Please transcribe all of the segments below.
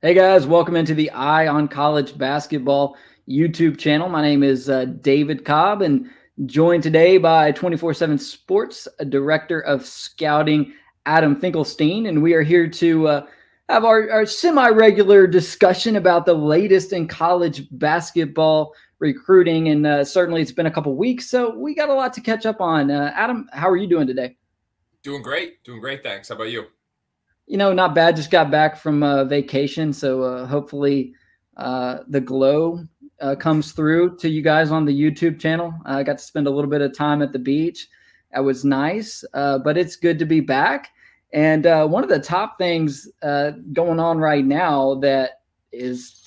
Hey guys, welcome into the Eye on College Basketball YouTube channel. My name is David Cobb, and joined today by 24/7 Sports Director of Scouting Adam Finklestein, and we are here to have our semi-regular discussion about the latest in college basketball recruiting. And certainly, it's been a couple weeks, so we got a lot to catch up on. Adam, how are you doing today? Doing great. Thanks. How about you? Not bad. Just got back from vacation, so hopefully the glow comes through to you guys on the YouTube channel. I got to spend a little bit of time at the beach. That was nice, but it's good to be back. And one of the top things going on right now that is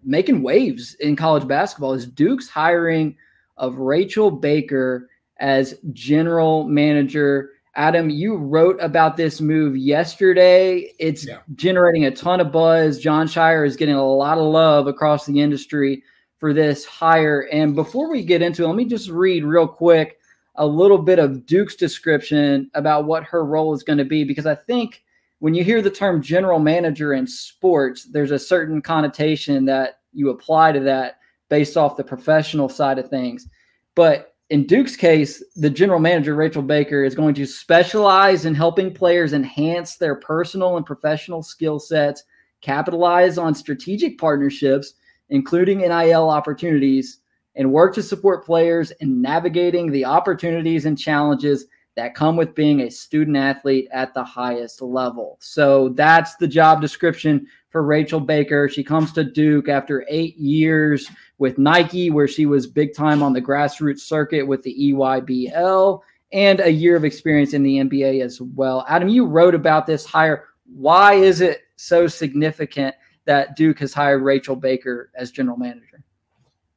making waves in college basketball is Duke's hiring of Rachel Baker as general manager. Adam, you wrote about this move yesterday. It's generating a ton of buzz. Jon Scheyer is getting a lot of love across the industry for this hire. And before we get into it, let me just read real quick a little bit of Duke's description about what her role is going to be, because I think when you hear the term general manager in sports, there's a certain connotation that you apply to that based off the professional side of things. But in Duke's case, the general manager, Rachel Baker, is going to specialize in helping players enhance their personal and professional skill sets, capitalize on strategic partnerships, including NIL opportunities, and work to support players in navigating the opportunities and challenges that come with being a student athlete at the highest level. So that's the job description for Rachel Baker. She comes to Duke after 8 years with Nike, where she was big time on the grassroots circuit with the EYBL, and a year of experience in the NBA as well. Adam, you wrote about this hire. Why is it so significant that Duke has hired Rachel Baker as general manager?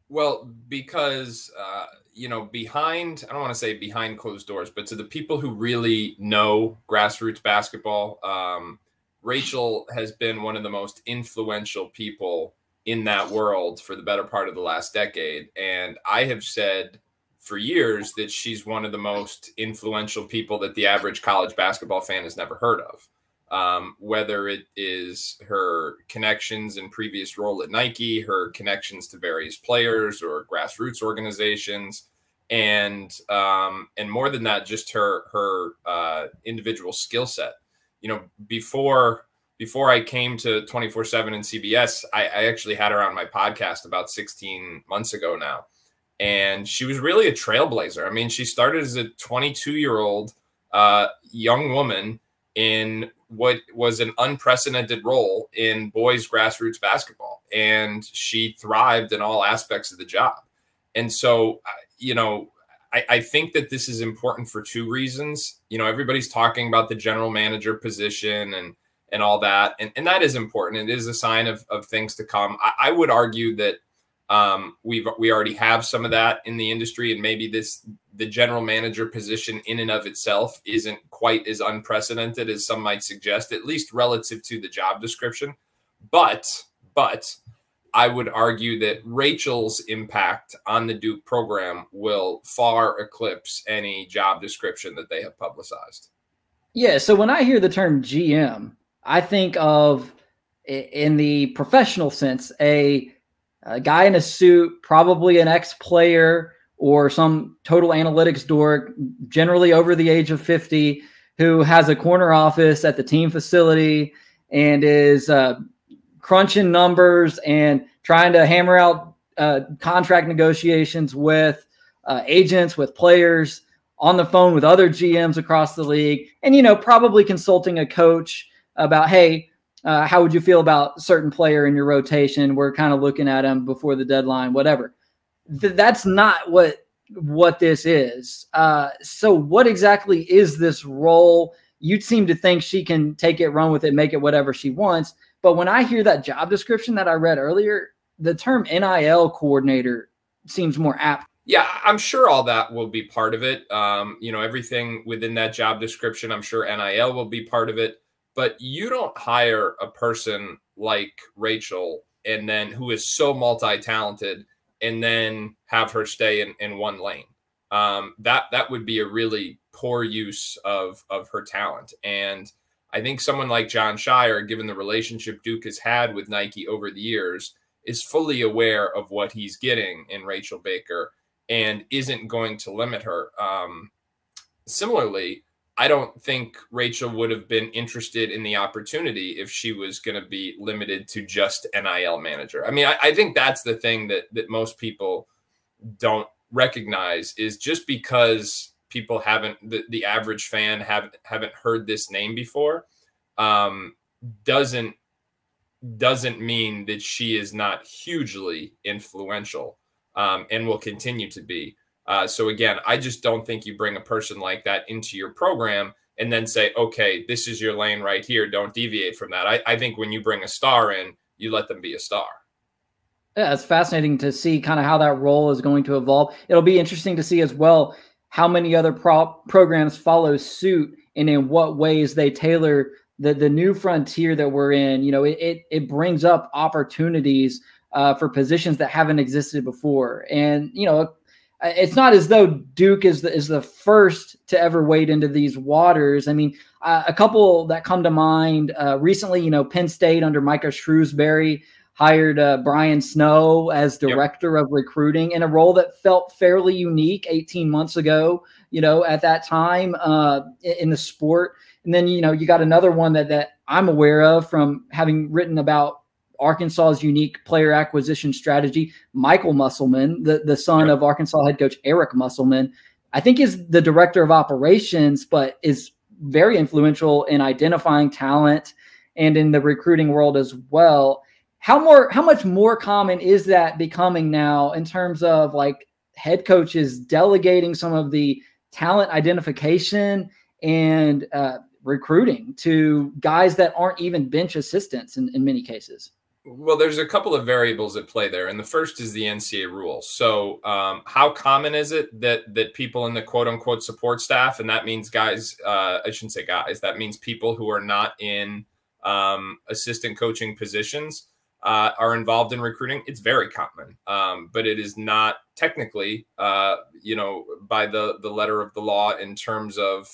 Well, because, behind, I don't want to say behind closed doors, but to the people who really know grassroots basketball, Rachel has been one of the most influential people in that world for the better part of the last decade. And I have said for years that she's one of the most influential people that the average college basketball fan has never heard of. Whether it is her connections in previous role at Nike, her connections to various players or grassroots organizations, and more than that, just her individual skill set. Before I came to 24/7 and CBS, I actually had her on my podcast about 16 months ago now. And she was really a trailblazer. I mean, she started as a 22-year-old young woman in what was an unprecedented role in boys grassroots basketball. And she thrived in all aspects of the job. And so, I think that this is important for two reasons. Everybody's talking about the general manager position and all that. And that is important. It is a sign of things to come. I would argue that we already have some of that in the industry, and maybe the general manager position in and of itself isn't quite as unprecedented as some might suggest, at least relative to the job description. But I would argue that Rachel's impact on the Duke program will far eclipse any job description that they have publicized. Yeah, so when I hear the term GM, I think of, in the professional sense, a guy in a suit, probably an ex-player or some total analytics dork, generally over the age of 50, who has a corner office at the team facility and is crunching numbers and trying to hammer out contract negotiations with agents, with players, on the phone with other GMs across the league, and, probably consulting a coach about, hey, how would you feel about a certain player in your rotation? We're kind of looking at him before the deadline, whatever. That's not what this is. So what exactly is this role? You seem to think she can take it, run with it, make it whatever she wants. But when I hear that job description that I read earlier, the term NIL coordinator seems more apt. Yeah, I'm sure all that will be part of it. Everything within that job description, I'm sure NIL will be part of it. But you don't hire a person like Rachel and then who is so multi-talented and then have her stay in one lane. That would be a really poor use of her talent. And I think someone like John Shire, given the relationship Duke has had with Nike over the years, is fully aware of what he's getting in Rachel Baker and isn't going to limit her. Similarly, I don't think Rachel would have been interested in the opportunity if she was going to be limited to just NIL manager. I mean, I think that's the thing that most people don't recognize, is just because people haven't, the average fan haven't heard this name before, doesn't mean that she is not hugely influential, and will continue to be. So again, I just don't think you bring a person like that into your program and then say, okay, this is your lane right here, don't deviate from that. I think when you bring a star in, you let them be a star. Yeah, it's fascinating to see kind of how that role is going to evolve. It'll be interesting to see as well how many other programs follow suit and in what ways they tailor the new frontier that we're in. You know, it brings up opportunities for positions that haven't existed before. And, you know, it's not as though Duke is the first to ever wade into these waters. I mean, a couple that come to mind recently, you know, Penn State under Micah Shrewsbury hired Brian Snow as director of recruiting in a role that felt fairly unique 18 months ago, you know, at that time in the sport. And then, you know, you got another one that I'm aware of from having written about Arkansas's unique player acquisition strategy. Michael Musselman, the son of Arkansas head coach Eric Musselman, I think is the director of operations, but is very influential in identifying talent and in the recruiting world as well. How much more common is that becoming now in terms of like head coaches delegating some of the talent identification and recruiting to guys that aren't even bench assistants in many cases? Well, there's a couple of variables at play there, and the first is the NCAA rules. So how common is it that people in the quote-unquote support staff, and that means guys, I shouldn't say guys, that means people who are not in assistant coaching positions are involved in recruiting? It's very common, but it is not technically, you know, by the letter of the law in terms of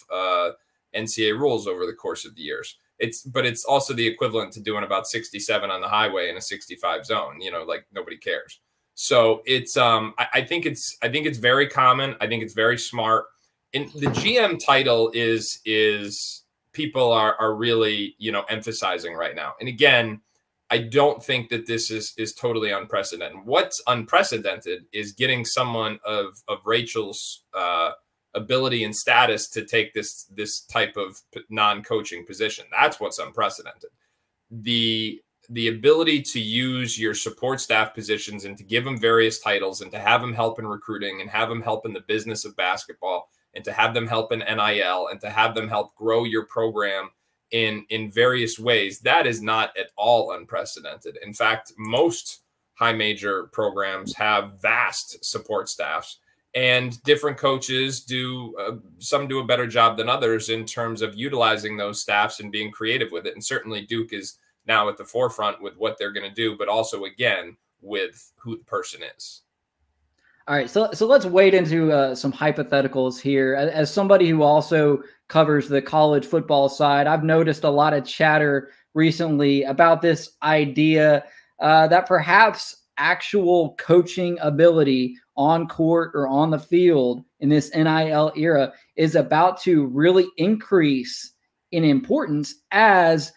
NCAA rules over the course of the years. But it's also the equivalent to doing about 67 on the highway in a 65 zone, you know, like nobody cares. So it's, I think it's very common. I think it's very smart. And the GM title is people are really, you know, emphasizing right now. And again, I don't think that this is totally unprecedented. What's unprecedented is getting someone of Rachel's, ability and status to take this type of non-coaching position. That's what's unprecedented. The ability to use your support staff positions and to give them various titles and to have them help in recruiting and have them help in the business of basketball and to have them help in NIL and to have them help grow your program in various ways, that is not at all unprecedented. In fact, most high major programs have vast support staffs. And different coaches do, some do a better job than others in terms of utilizing those staffs and being creative with it. And certainly Duke is now at the forefront with what they're going to do, but also, again, with who the person is. All right, so let's wade into some hypotheticals here. As somebody who also covers the college football side, I've noticed a lot of chatter recently about this idea that perhaps actual coaching ability on court or on the field in this NIL era is about to really increase in importance as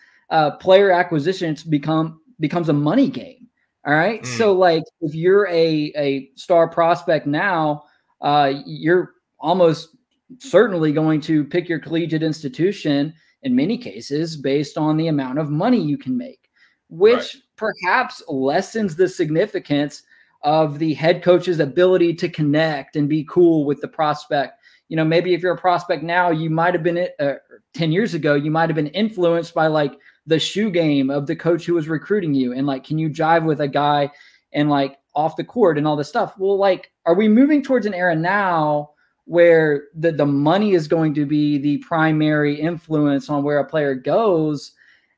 player acquisitions becomes a money game. All right. So like if you're a star prospect now, you're almost certainly going to pick your collegiate institution in many cases based on the amount of money you can make, which perhaps lessens the significance of the head coach's ability to connect and be cool with the prospect. You know, maybe if you're a prospect now, you might have been 10 years ago, you might have been influenced by like the shoe game of the coach who was recruiting you. And like, can you jive with a guy and like off the court and all this stuff? Well, like, are we moving towards an era now where the money is going to be the primary influence on where a player goes?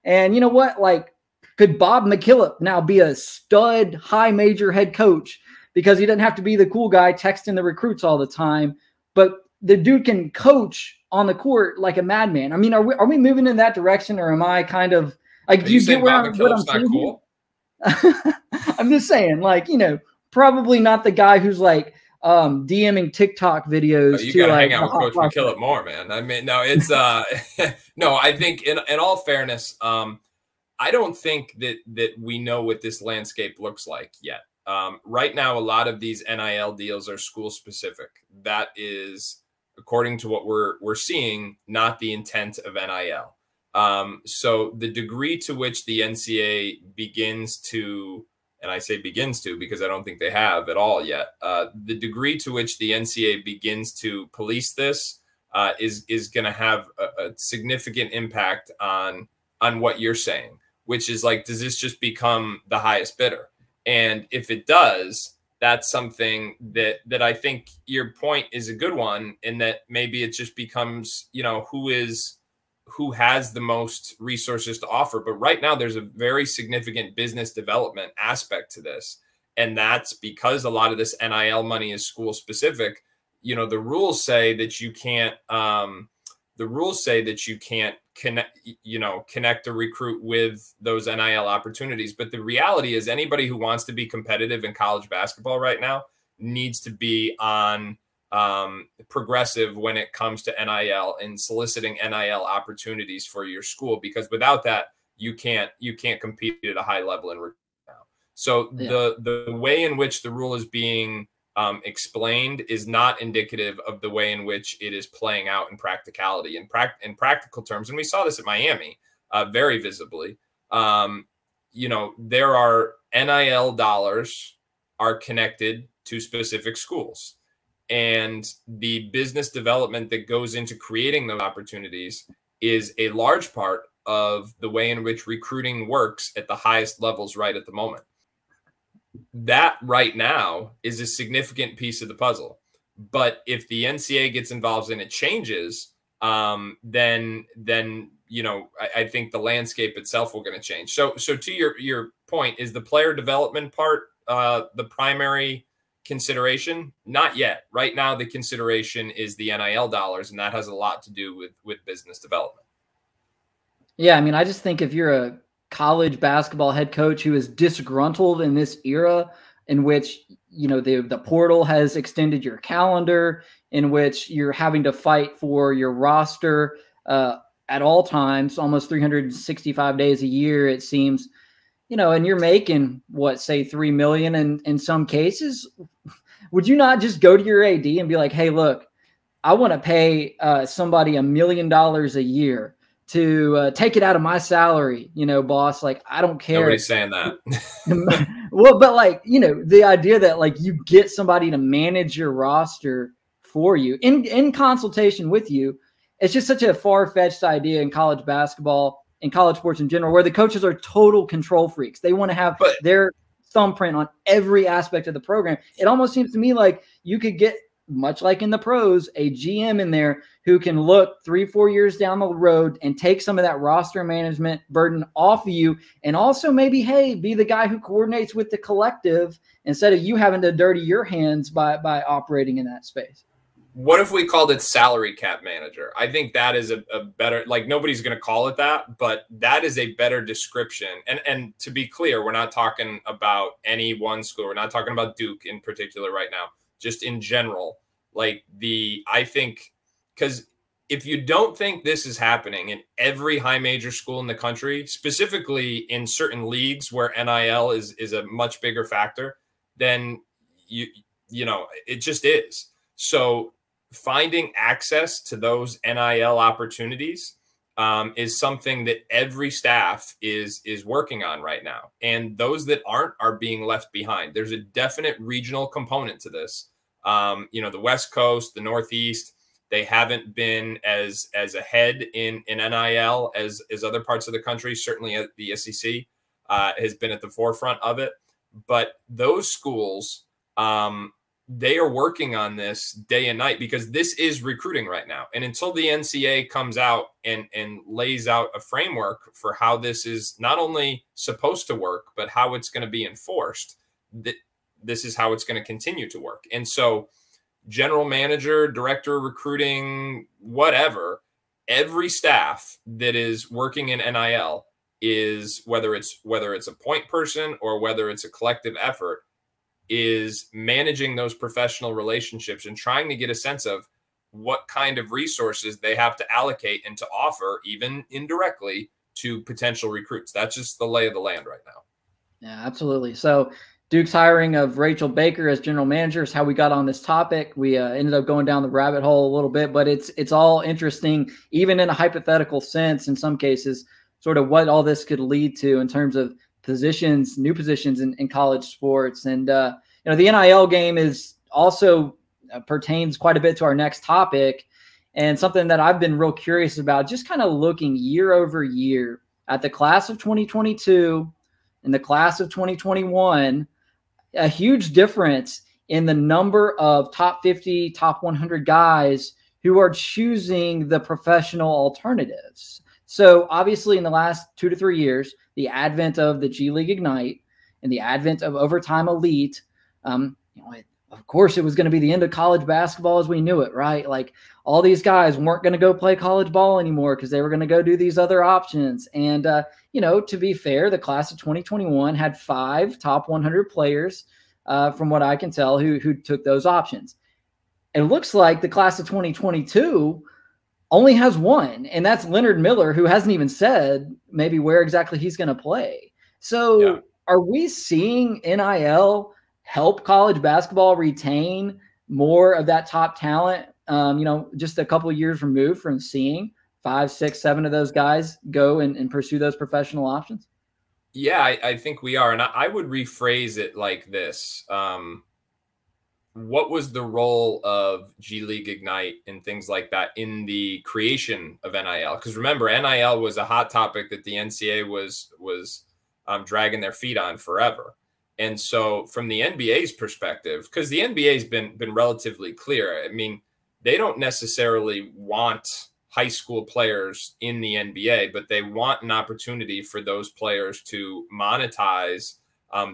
And you know what, like, could Bob McKillop now be a stud high major head coach because he doesn't have to be the cool guy texting the recruits all the time, but the dude can coach on the court like a madman. I mean, are we moving in that direction, or am I kind of like, do you get where what I'm saying? Cool? I'm just saying, like, you know, probably not the guy who's like DMing TikTok videos. You to gotta like hang out with Coach McKillop more, man. I mean, no, it's no, I think in all fairness, I don't think that we know what this landscape looks like yet. Right now, a lot of these NIL deals are school specific. That is, according to what we're seeing, not the intent of NIL. So the degree to which the NCAA begins to, and I say begins to because I don't think they have at all yet, the degree to which the NCAA begins to police this is going to have a significant impact on what you're saying, which is like, does this just become the highest bidder? And if it does, that's something that I think your point is a good one, in that maybe it just becomes, you know, who has the most resources to offer. But right now there's a very significant business development aspect to this. And that's because a lot of this NIL money is school specific. You know, the rules say that you can't, connect or recruit with those NIL opportunities. But the reality is, anybody who wants to be competitive in college basketball right now needs to be on progressive when it comes to NIL and soliciting NIL opportunities for your school, because without that, you can't compete at a high level in recruiting now. So yeah, the way in which the rule is being explained is not indicative of the way in which it is playing out in practicality. In practical terms, and we saw this at Miami very visibly, you know, there are NIL dollars are connected to specific schools. And the business development that goes into creating those opportunities is a large part of the way in which recruiting works at the highest levels right at the moment. That right now is a significant piece of the puzzle. But if the NCAA gets involved and it changes, then you know, I think the landscape itself will going to change. So to your point, is the player development part the primary consideration? Not yet. Right now, the consideration is the NIL dollars, and that has a lot to do with business development. Yeah, I mean, I just think if you're a college basketball head coach who is disgruntled in this era, in which, you know, the portal has extended your calendar, in which you're having to fight for your roster at all times, almost 365 days a year, it seems, you know, and you're making what, say $3 million in some cases. Would you not just go to your AD and be like, hey, look, I want to pay somebody $1 million a year to take it out of my salary, you know, boss? Like, I don't care. Nobody's saying that. Well, but like, you know, the idea that like you get somebody to manage your roster for you in consultation with you, it's just such a far-fetched idea in college basketball, in college sports in general, where the coaches are total control freaks. They want to have their thumbprint on every aspect of the program. It almost seems to me like you could get, much like in the pros, a GM in there who can look 3-4 years down the road and take some of that roster management burden off of you. And also maybe, hey, be the guy who coordinates with the collective instead of you having to dirty your hands by operating in that space. What if we called it salary cap manager? I think that is a better, like, nobody's going to call it that, but that is a better description. And to be clear, we're not talking about any one school. We're not talking about Duke in particular right now, just in general. Like I think, because if you don't think this is happening in every high major school in the country, specifically in certain leagues where NIL is a much bigger factor, then you know, it just is. So finding access to those NIL opportunities is something that every staff is working on right now. And those that aren't are being left behind. There's a definite regional component to this. You know, the West Coast, the Northeast, they haven't been as ahead in NIL as other parts of the country. Certainly the SEC has been at the forefront of it. But those schools, they are working on this day and night, because this is recruiting right now. And until the NCAA comes out and lays out a framework for how this is not only supposed to work, but how it's going to be enforced, this is how it's going to continue to work. And so general manager, director of recruiting, whatever, every staff that is working in NIL is, whether it's a point person or whether it's a collective effort, is managing those professional relationships and trying to get a sense of what kind of resources they have to allocate and to offer, even indirectly, to potential recruits. That's just the lay of the land right now. Yeah, absolutely. So Duke's hiring of Rachel Baker as general manager is how we got on this topic. We ended up going down the rabbit hole a little bit, but it's all interesting, even in a hypothetical sense, in some cases, sort of what all this could lead to in terms of positions, new positions in college sports. And, the NIL game is also pertains quite a bit to our next topic, and something that I've been real curious about, just kind of looking year over year at the class of 2022 and the class of 2021, a huge difference in the number of top 50, top 100 guys who are choosing the professional alternatives. So obviously in the last 2 to 3 years, the advent of the G League Ignite and the advent of Overtime Elite, of course it was going to be the end of college basketball as we knew it, right? Like, all these guys weren't going to go play college ball anymore because they were going to go do these other options. And, to be fair, the class of 2021 had 5 top 100 players, from what I can tell, who took those options. It looks like the class of 2022 only has 1, and that's Leonard Miller, who hasn't even said maybe where exactly he's going to play. So Are we seeing NIL help college basketball retain more of that top talent? Just a couple of years removed from seeing 5, 6, 7 of those guys go and pursue those professional options? Yeah, I think we are. And I would rephrase it like this. What was the role of G League Ignite and things like that in the creation of NIL? Because remember, NIL was a hot topic that the NCAA was dragging their feet on forever. And so from the NBA's perspective, because the NBA's been relatively clear, I mean, they don't necessarily want high school players in the NBA, but they want an opportunity for those players to monetize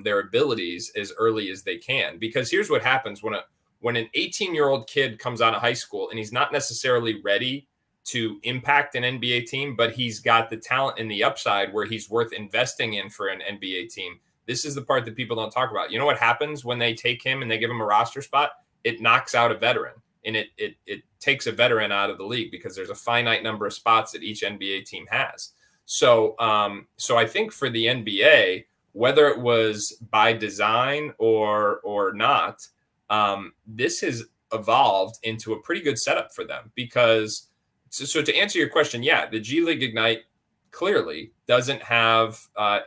their abilities as early as they can. Because here's what happens when an 18-year-old kid comes out of high school and he's not necessarily ready to impact an NBA team, but he's got the talent and the upside where he's worth investing in for an NBA team. This is the part that people don't talk about. You know what happens when they take him and they give him a roster spot? It knocks out a veteran, and it takes a veteran out of the league because there's a finite number of spots that each NBA team has. So I think for the NBA, whether it was by design or not, this has evolved into a pretty good setup for them. Because so to answer your question, yeah, the G League Ignite clearly doesn't have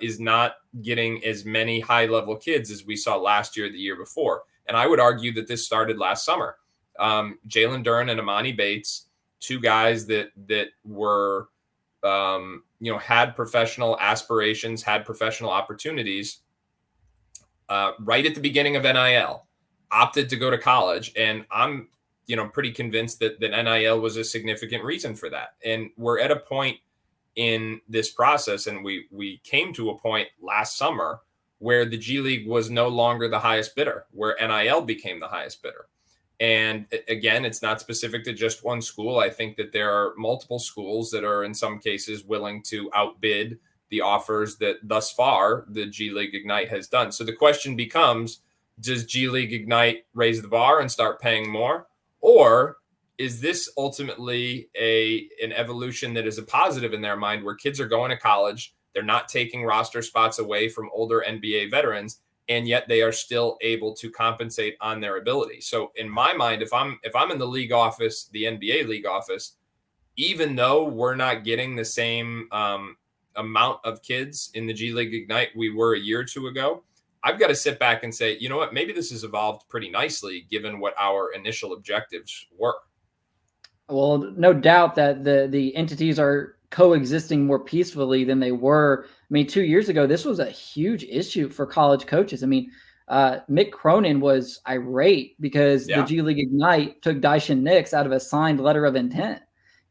is not getting as many high-level kids as we saw last year, the year before. And I would argue that this started last summer. Jalen Duren and Amani Bates, 2 guys that were had professional aspirations, had professional opportunities right at the beginning of NIL, opted to go to college. And I'm pretty convinced that NIL was a significant reason for that. And we're at a point in this process, and we came to a point last summer where the G League was no longer the highest bidder, where NIL became the highest bidder. And again, it's not specific to just one school. I think that there are multiple schools that are in some cases willing to outbid the offers that thus far the G League Ignite has done. So the question becomes, does G League Ignite raise the bar and start paying more? Or is this ultimately an evolution that is a positive in their mind, where kids are going to college, they're not taking roster spots away from older NBA veterans, and yet they are still able to compensate on their ability? So in my mind, if I'm in the league office, the NBA league office, even though we're not getting the same amount of kids in the G League Ignite we were a year or 2 ago, I've got to sit back and say, you know what, maybe this has evolved pretty nicely given what our initial objectives were. Well, no doubt that the entities are coexisting more peacefully than they were. I mean, 2 years ago, this was a huge issue for college coaches. I mean, Mick Cronin was irate because the G League Ignite took Daishin Nix out of a signed letter of intent,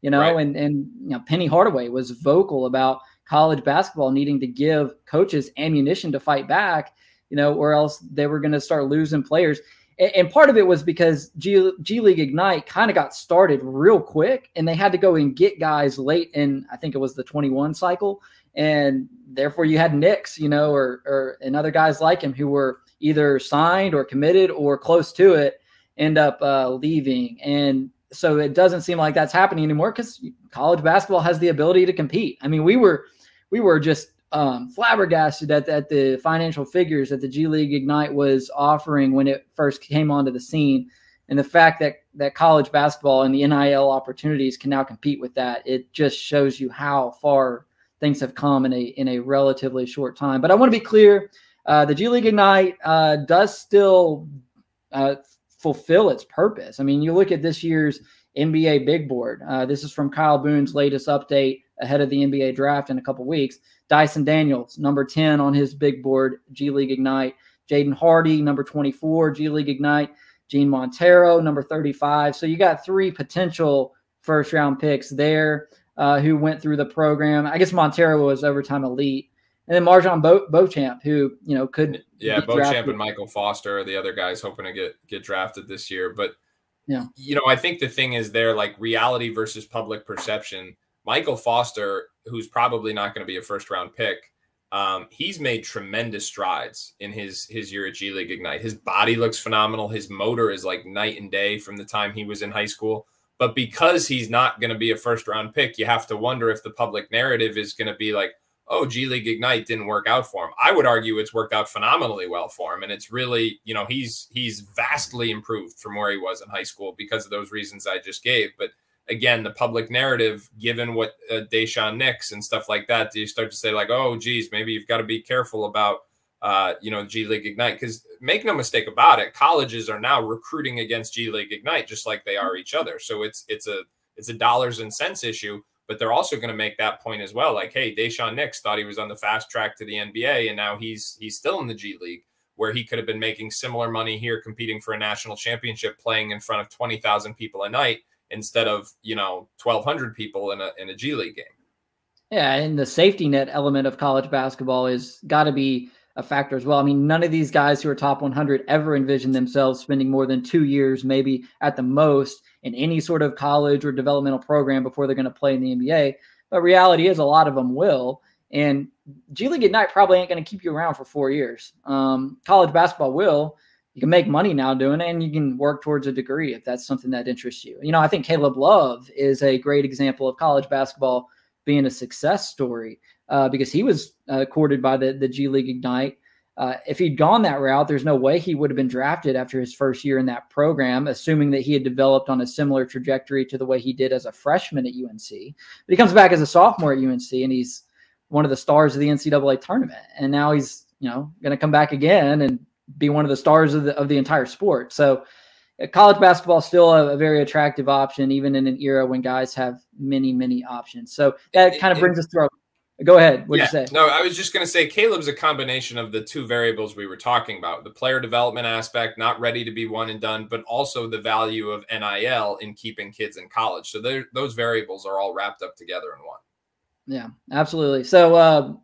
right. and Penny Hardaway was vocal about college basketball needing to give coaches ammunition to fight back, or else they were going to start losing players. And part of it was because G League Ignite kind of got started real quick, and they had to go and get guys late in, I think it was the 21 cycle. And therefore you had Knicks, you know, and other guys like him who were either signed or committed or close to it, end up leaving. And so it doesn't seem like that's happening anymore because college basketball has the ability to compete. I mean, we were just flabbergasted at the financial figures that the G League Ignite was offering when it first came onto the scene. And the fact that college basketball and the NIL opportunities can now compete with that, it just shows you how far things have come in a relatively short time. But I want to be clear, the G League Ignite does still fulfill its purpose. I mean, you look at this year's NBA Big Board. This is from Kyle Boone's latest update ahead of the NBA draft in a couple weeks. Dyson Daniels, number 10 on his big board, G League Ignite. Jaden Hardy, number 24, G League Ignite. Gene Montero, number 35. So you got 3 potential first-round picks there who went through the program. I guess Montero was overtime elite. And then Marjon Beauchamp, who, you know, could – yeah, Beauchamp and Michael Foster are the other guys hoping to get drafted this year. But, yeah, you know, I think the thing is there, like reality versus public perception. Michael Foster, who's probably not going to be a first-round pick, he's made tremendous strides in his year at G League Ignite. His body looks phenomenal. His motor is like night and day from the time he was in high school. But because he's not going to be a first-round pick, you have to wonder if the public narrative is going to be like, oh, G League Ignite didn't work out for him. I would argue it's worked out phenomenally well for him. And it's really, you know, he's vastly improved from where he was in high school because of those reasons I just gave. But again, the public narrative, given what Deshaun Nix and stuff like that, do you start to say like, oh, geez, maybe you've got to be careful about, you know, G League Ignite? Because make no mistake about it, colleges are now recruiting against G League Ignite just like they are each other. So it's a dollars and cents issue, but they're also going to make that point as well. Like, hey, Deshaun Nix thought he was on the fast track to the NBA, and now he's still in the G League, where he could have been making similar money here, competing for a national championship, playing in front of 20,000 people a night, instead of, you know, 1,200 people in a G League game. Yeah, and the safety net element of college basketball is got to be a factor as well. I mean, none of these guys who are top 100 ever envision themselves spending more than 2 years, maybe at the most, in any sort of college or developmental program before they're going to play in the NBA. But reality is a lot of them will. And G League Ignite probably ain't going to keep you around for 4 years. College basketball will. You can make money now doing it, and you can work towards a degree if that's something that interests you. You know, I think Caleb Love is a great example of college basketball being a success story because he was courted by the G League Ignite. If he'd gone that route, there's no way he would have been drafted after his first year in that program, assuming that he had developed on a similar trajectory to the way he did as a freshman at UNC. But he comes back as a sophomore at UNC, and he's one of the stars of the NCAA tournament. And now he's, you know, going to come back again and be one of the stars of the entire sport. So college basketball is still a very attractive option, even in an era when guys have many, many options. So that kind of brings us to our – go ahead. What'd you say? No, I was just going to say Caleb's a combination of the 2 variables we were talking about, the player development aspect, not ready to be one and done, but also the value of NIL in keeping kids in college. So those variables are all wrapped up together in one. Yeah, absolutely. So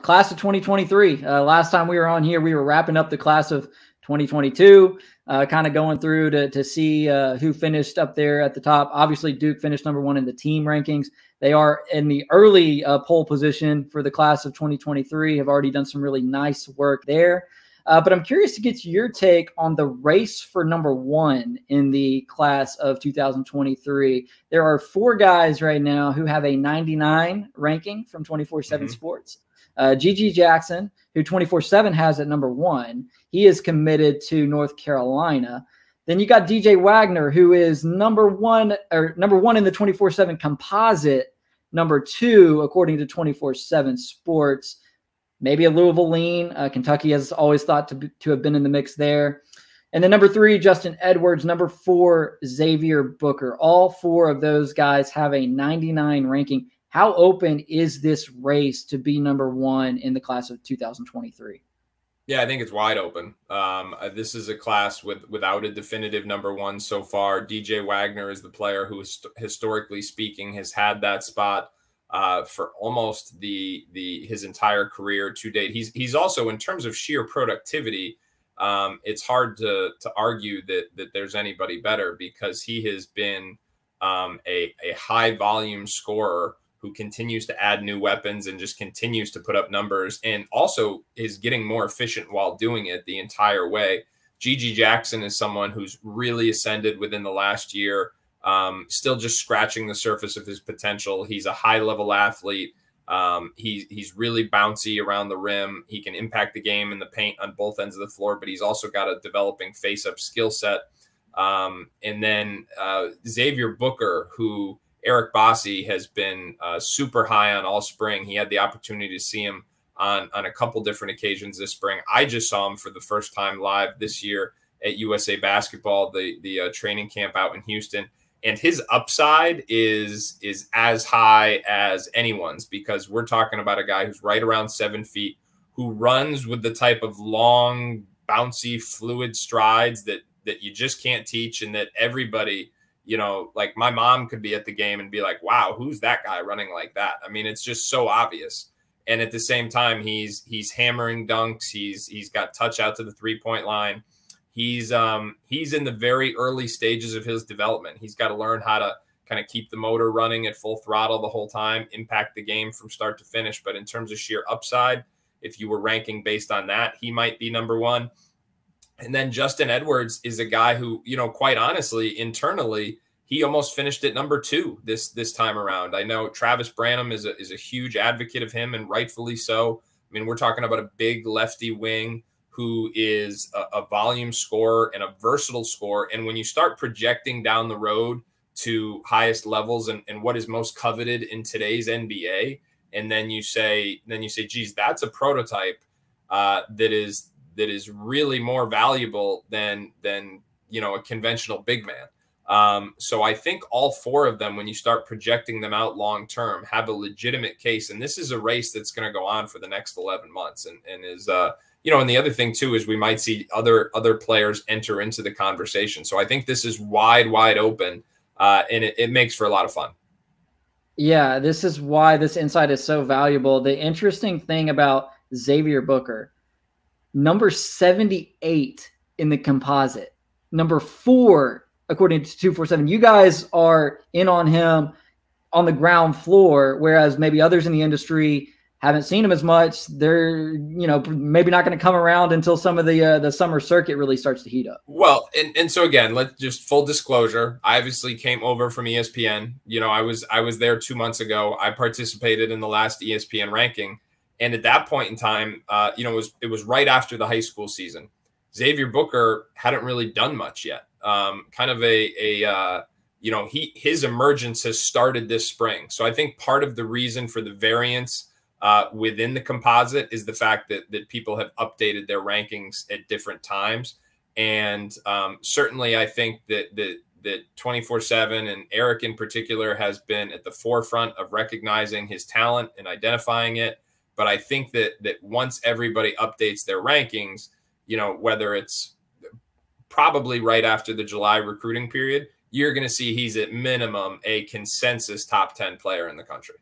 class of 2023, last time we were on here, we were wrapping up the class of 2022, kind of going through to see who finished up there at the top. Obviously, Duke finished number 1 in the team rankings. They are in the early pole position for the class of 2023, have already done some really nice work there. But I'm curious to get your take on the race for number 1 in the class of 2023. There are 4 guys right now who have a 99 ranking from 24/7 Sports. Gigi Jackson, who 24/7 has at number 1, he is committed to North Carolina. Then you got DJ Wagner, who is number 1 in the 24/7 composite, number 2 according to 24/7 Sports. Maybe a Louisville lean. Kentucky has always thought to have been in the mix there. And then number 3, Justin Edwards. Number 4, Xavier Booker. All 4 of those guys have a 99 ranking. How open is this race to be number 1 in the class of 2023? Yeah, I think it's wide open. This is a class without a definitive number 1 so far. DJ Wagner is the player who, historically speaking, has had that spot for almost his entire career to date. He's also, in terms of sheer productivity, it's hard to argue that there's anybody better, because he has been a high volume scorer who continues to add new weapons and just continues to put up numbers, and also is getting more efficient while doing it the entire way. Gigi Jackson is someone who's really ascended within the last year, still just scratching the surface of his potential. He's a high-level athlete. He's really bouncy around the rim. He can impact the game in the paint on both ends of the floor, but he's also got a developing face-up skill set. And then Xavier Booker, who Eric Bossi has been super high on all spring. He had the opportunity to see him on a couple different occasions this spring. I just saw him for the first time live this year at USA Basketball, the training camp out in Houston. And his upside is as high as anyone's, because we're talking about a guy who's right around 7 feet, who runs with the type of long, bouncy, fluid strides that you just can't teach, and that everybody, you know, like my mom could be at the game and be like, wow, who's that guy running like that? I mean, it's just so obvious. And at the same time, he's hammering dunks. He's got touch out to the 3-point line. He's in the very early stages of his development. He's got to learn how to kind of keep the motor running at full throttle the whole time, impact the game from start to finish. But in terms of sheer upside, if you were ranking based on that, he might be number one. And then Justin Edwards is a guy who, you know, quite honestly, internally, he almost finished at number 2 this time around. I know Travis Branham is a huge advocate of him, and rightfully so. I mean, we're talking about a big lefty wing who is a volume scorer and a versatile scorer. And when you start projecting down the road to highest levels and what is most coveted in today's NBA, and then you say, geez, that's a prototype that is really more valuable than you know, a conventional big man. So I think all 4 of them, when you start projecting them out long term, have a legitimate case. And this is a race that's going to go on for the next 11 months, and is you know, and the other thing too is we might see other players enter into the conversation. So I think this is wide open, and it makes for a lot of fun. Yeah, this is why this insight is so valuable. The interesting thing about Xavier Booker, number 78 in the composite, number 4 according to 247. You guys are in on him on the ground floor, whereas maybe others in the industry haven't seen him as much. They're, you know, maybe not going to come around until some of the summer circuit really starts to heat up. Well, and so again, let's just full disclosure. I obviously came over from ESPN. You know, I was there 2 months ago. I participated in the last ESPN ranking, and at that point in time, you know, it was right after the high school season. Xavier Booker hadn't really done much yet. Kind of you know, his emergence has started this spring. So I think part of the reason for the variance within the composite is the fact that people have updated their rankings at different times. And certainly I think that 24/7 and Eric in particular has been at the forefront of recognizing his talent and identifying it. But I think that once everybody updates their rankings, you know, whether it's probably right after the July recruiting period, you're going to see he's at minimum a consensus top 10 player in the country.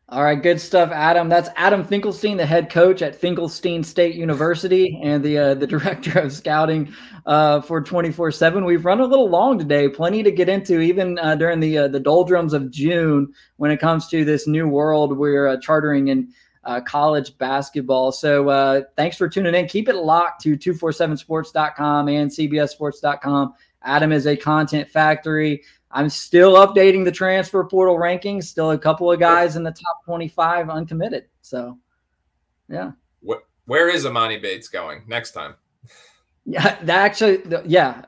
All right, good stuff, Adam. That's Adam Finklestein, the head coach at Finklestein State University and the director of scouting for 24/7. We've run a little long today, plenty to get into, even during the doldrums of June when it comes to this new world we're chartering in college basketball. So thanks for tuning in. Keep it locked to 247sports.com and cbssports.com. Adam is a content factory. I'm still updating the transfer portal rankings. Still a couple of guys in the top 25 uncommitted. So, yeah. Where is Amani Bates going next time? Yeah,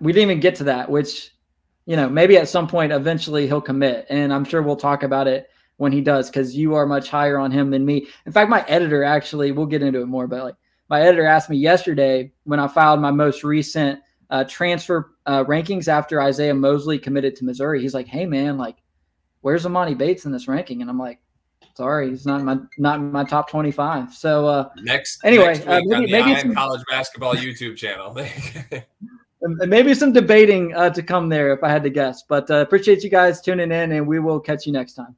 we didn't even get to that, which, you know, maybe at some point eventually he'll commit. And I'm sure we'll talk about it when he does, because you are much higher on him than me. In fact, my editor actually, we'll get into it more, but like my editor asked me yesterday when I filed my most recent transfer rankings after Isaiah Mosley committed to Missouri. He's like, hey man, like, where's Amani Bates in this ranking? And I'm like, sorry, he's not in my top 25. So next week maybe some college basketball YouTube channel. Maybe some debating to come there if I had to guess. But appreciate you guys tuning in, and we will catch you next time.